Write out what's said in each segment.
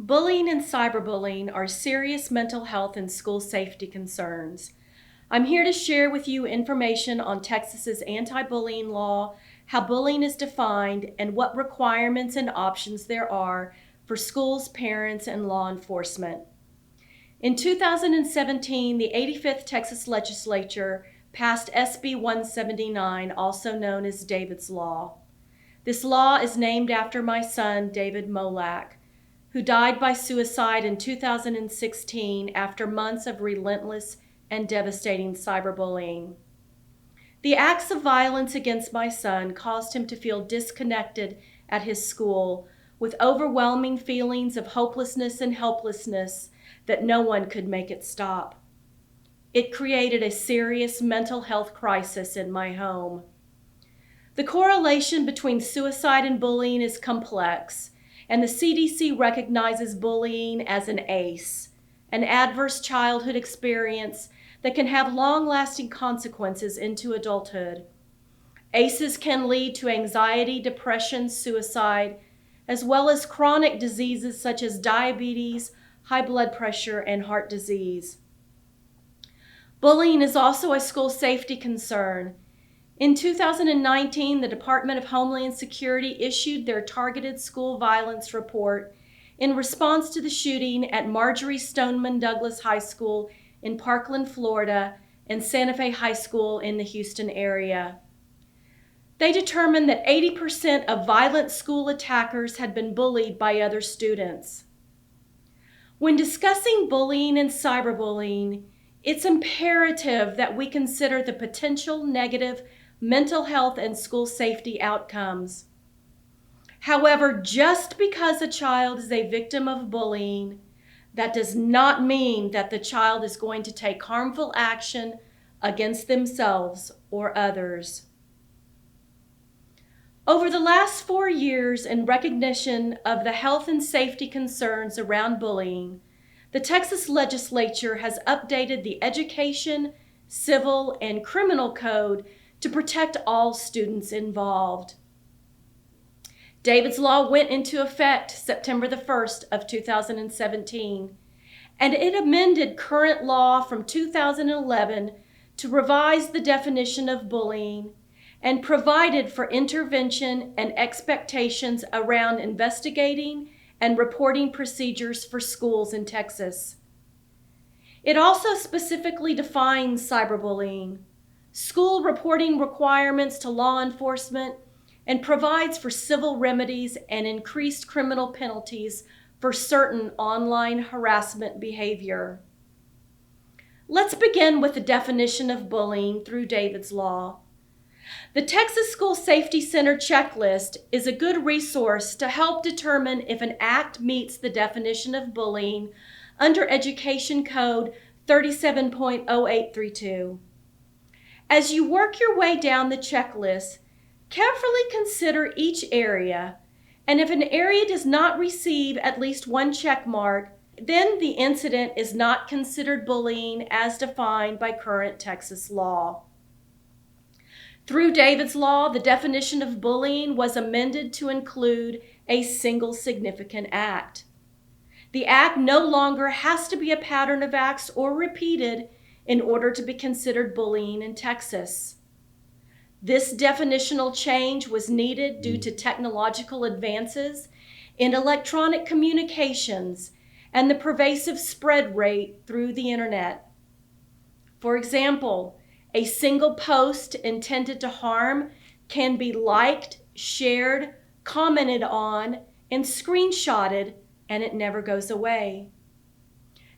Bullying and cyberbullying are serious mental health and school safety concerns. I'm here to share with you information on Texas's anti-bullying law, how bullying is defined, and what requirements and options there are for schools, parents, and law enforcement. In 2017, the 85th Texas Legislature passed SB 179, also known as David's Law. This law is named after my son, David Molak, who died by suicide in 2016 after months of relentless and devastating cyberbullying. The acts of violence against my son caused him to feel disconnected at his school, with overwhelming feelings of hopelessness and helplessness that no one could make it stop. It created a serious mental health crisis in my home. The correlation between suicide and bullying is complex, and the CDC recognizes bullying as an ACE, an adverse childhood experience that can have long-lasting consequences into adulthood. ACEs can lead to anxiety, depression, suicide, as well as chronic diseases such as diabetes, high blood pressure, and heart disease. Bullying is also a school safety concern. In 2019, the Department of Homeland Security issued their targeted school violence report in response to the shooting at Marjorie Stoneman Douglas High School in Parkland, Florida, and Santa Fe High School in the Houston area. They determined that 80% of violent school attackers had been bullied by other students. When discussing bullying and cyberbullying, it's imperative that we consider the potential negative mental health and school safety outcomes. However, just because a child is a victim of bullying, that does not mean that the child is going to take harmful action against themselves or others. Over the last 4 years, in recognition of the health and safety concerns around bullying, the Texas Legislature has updated the Education, Civil, and Criminal Code to protect all students involved. David's Law went into effect September the 1st of 2017, and it amended current law from 2011 to revise the definition of bullying and provided for intervention and expectations around investigating and reporting procedures for schools in Texas. It also specifically defines cyberbullying, school reporting requirements to law enforcement, and provides for civil remedies and increased criminal penalties for certain online harassment behavior. Let's begin with the definition of bullying through David's Law. The Texas School Safety Center checklist is a good resource to help determine if an act meets the definition of bullying under Education Code 37.0832. As you work your way down the checklist, carefully consider each area, and if an area does not receive at least one check mark, then the incident is not considered bullying as defined by current Texas law. Through David's Law, the definition of bullying was amended to include a single significant act. The act no longer has to be a pattern of acts or repeated in order to be considered bullying in Texas. This definitional change was needed due to technological advances in electronic communications and the pervasive spread rate through the internet. For example, a single post intended to harm can be liked, shared, commented on, and screenshotted, and it never goes away.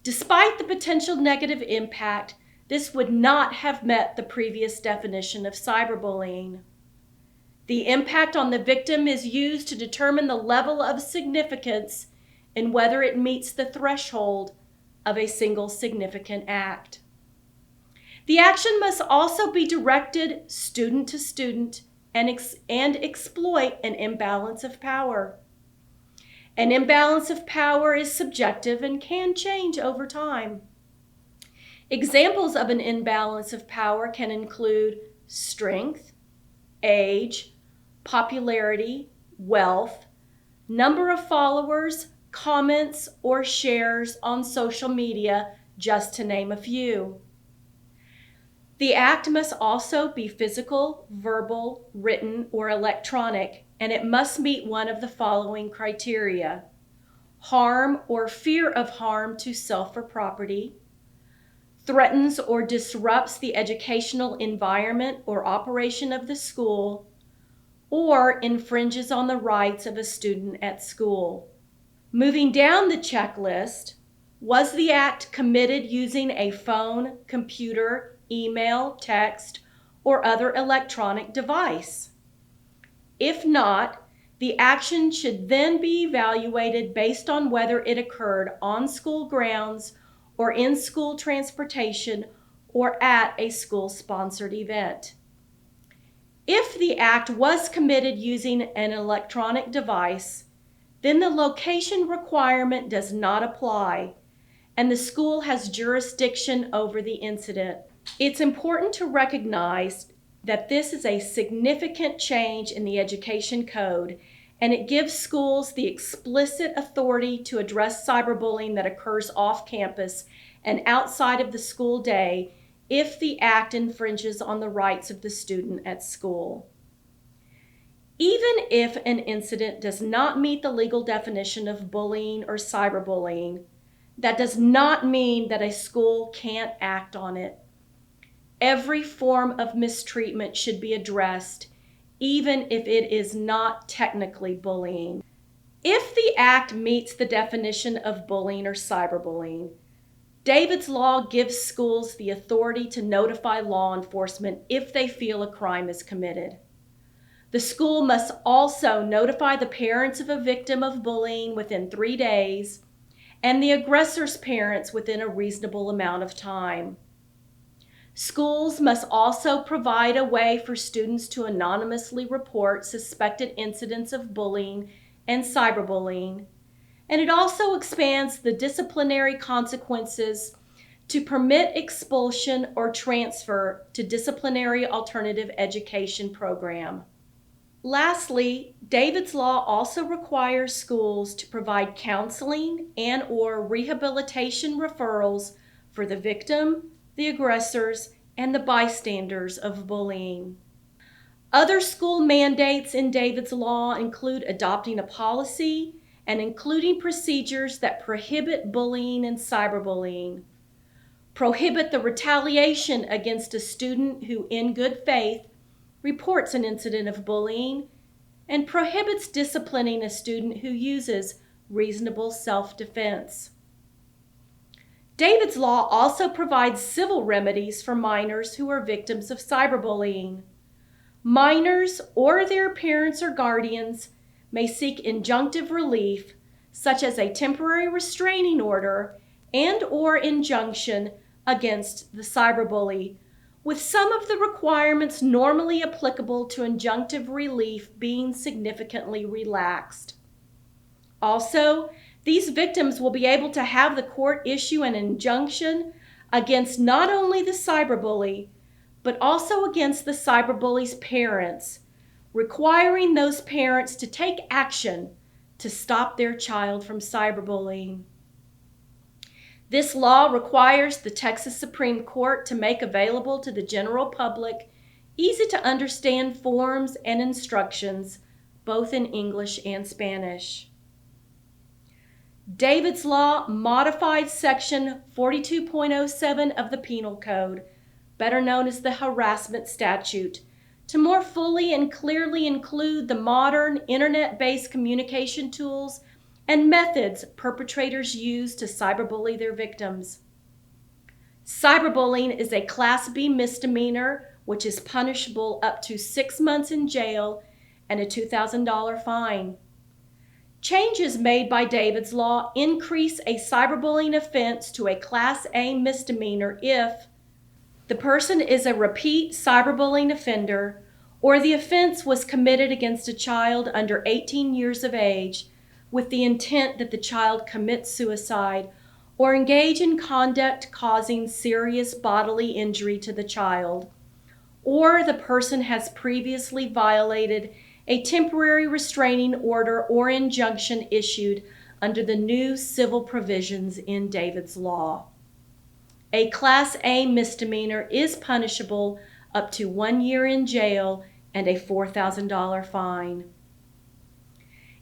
Despite the potential negative impact, this would not have met the previous definition of cyberbullying. The impact on the victim is used to determine the level of significance and whether it meets the threshold of a single significant act. The action must also be directed student to student and exploit an imbalance of power. An imbalance of power is subjective and can change over time. Examples of an imbalance of power can include strength, age, popularity, wealth, number of followers, comments, or shares on social media, just to name a few. The act must also be physical, verbal, written, or electronic, and it must meet one of the following criteria: harm or fear of harm to self or property, threatens or disrupts the educational environment or operation of the school, or infringes on the rights of a student at school. Moving down the checklist, was the act committed using a phone, computer, email, text, or other electronic device? If not, the action should then be evaluated based on whether it occurred on school grounds or in school transportation or at a school-sponsored event. If the act was committed using an electronic device, then the location requirement does not apply, and the school has jurisdiction over the incident. It's important to recognize that this is a significant change in the education code, and it gives schools the explicit authority to address cyberbullying that occurs off campus and outside of the school day if the act infringes on the rights of the student at school. Even if an incident does not meet the legal definition of bullying or cyberbullying, that does not mean that a school can't act on it. Every form of mistreatment should be addressed, even if it is not technically bullying. If the act meets the definition of bullying or cyberbullying, David's Law gives schools the authority to notify law enforcement if they feel a crime is committed. The school must also notify the parents of a victim of bullying within 3 days and the aggressor's parents within a reasonable amount of time. Schools must also provide a way for students to anonymously report suspected incidents of bullying and cyberbullying, and it also expands the disciplinary consequences to permit expulsion or transfer to disciplinary alternative education program. Lastly, David's Law also requires schools to provide counseling and/or rehabilitation referrals for the victim, the aggressors, and the bystanders of bullying. Other school mandates in David's Law include adopting a policy and including procedures that prohibit bullying and cyberbullying, prohibit the retaliation against a student who, in good faith, reports an incident of bullying, and prohibits disciplining a student who uses reasonable self-defense. David's Law also provides civil remedies for minors who are victims of cyberbullying. Minors or their parents or guardians may seek injunctive relief, such as a temporary restraining order and/or injunction against the cyberbully, with some of the requirements normally applicable to injunctive relief being significantly relaxed. Also, these victims will be able to have the court issue an injunction against not only the cyberbully, but also against the cyberbully's parents, requiring those parents to take action to stop their child from cyberbullying. This law requires the Texas Supreme Court to make available to the general public easy-to-understand forms and instructions, both in English and Spanish. David's Law modified Section 42.07 of the Penal Code, better known as the harassment statute, to more fully and clearly include the modern internet-based communication tools and methods perpetrators use to cyberbully their victims. Cyberbullying is a Class B misdemeanor, which is punishable up to 6 months in jail and a $2,000 fine. Changes made by David's Law increase a cyberbullying offense to a Class A misdemeanor if the person is a repeat cyberbullying offender or the offense was committed against a child under 18 years of age with the intent that the child commit suicide or engage in conduct causing serious bodily injury to the child, or the person has previously violated a temporary restraining order or injunction issued under the new civil provisions in David's Law. A Class A misdemeanor is punishable up to 1 year in jail and a $4,000 fine.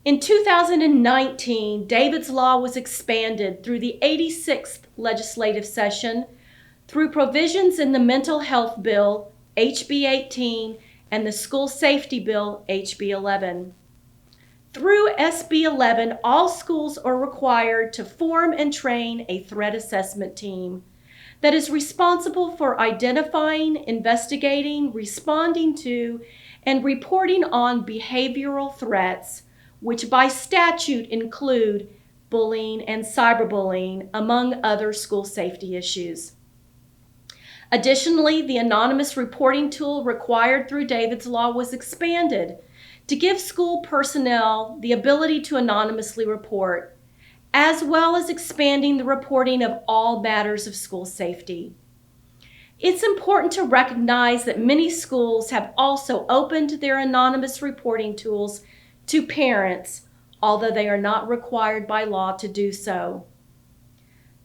In 2019, David's Law was expanded through the 86th legislative session through provisions in the Mental Health Bill, HB 18, and the School Safety Bill, HB 11. Through SB 11, all schools are required to form and train a threat assessment team that is responsible for identifying, investigating, responding to, and reporting on behavioral threats, which by statute include bullying and cyberbullying, among other school safety issues. Additionally, the anonymous reporting tool required through David's Law was expanded to give school personnel the ability to anonymously report, as well as expanding the reporting of all matters of school safety. It's important to recognize that many schools have also opened their anonymous reporting tools to parents, although they are not required by law to do so.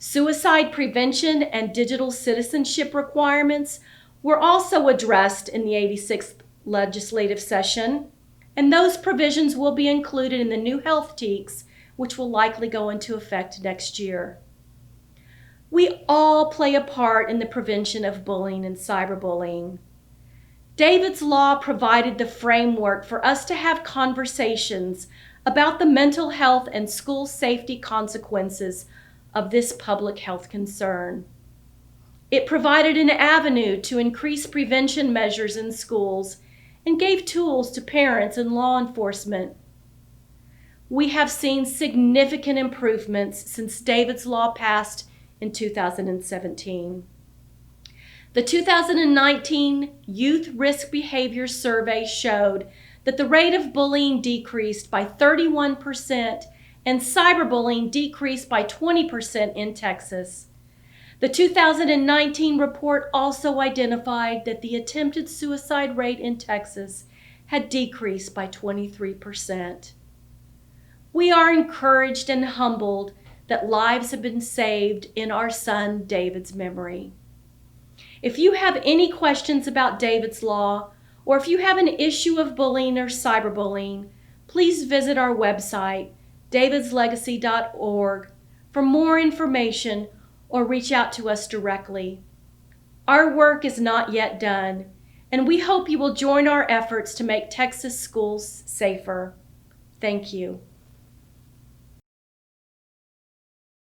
Suicide prevention and digital citizenship requirements were also addressed in the 86th legislative session, and those provisions will be included in the new health TEKS, which will likely go into effect next year. We all play a part in the prevention of bullying and cyberbullying. David's Law provided the framework for us to have conversations about the mental health and school safety consequences of this public health concern. It provided an avenue to increase prevention measures in schools and gave tools to parents and law enforcement. We have seen significant improvements since David's Law passed in 2017. The 2019 Youth Risk Behavior Survey showed that the rate of bullying decreased by 31% and cyberbullying decreased by 20% in Texas. The 2019 report also identified that the attempted suicide rate in Texas had decreased by 23%. We are encouraged and humbled that lives have been saved in our son David's memory. If you have any questions about David's Law, or if you have an issue of bullying or cyberbullying, please visit our website, davidslegacy.org, for more information or reach out to us directly. Our work is not yet done, and we hope you will join our efforts to make Texas schools safer. Thank you.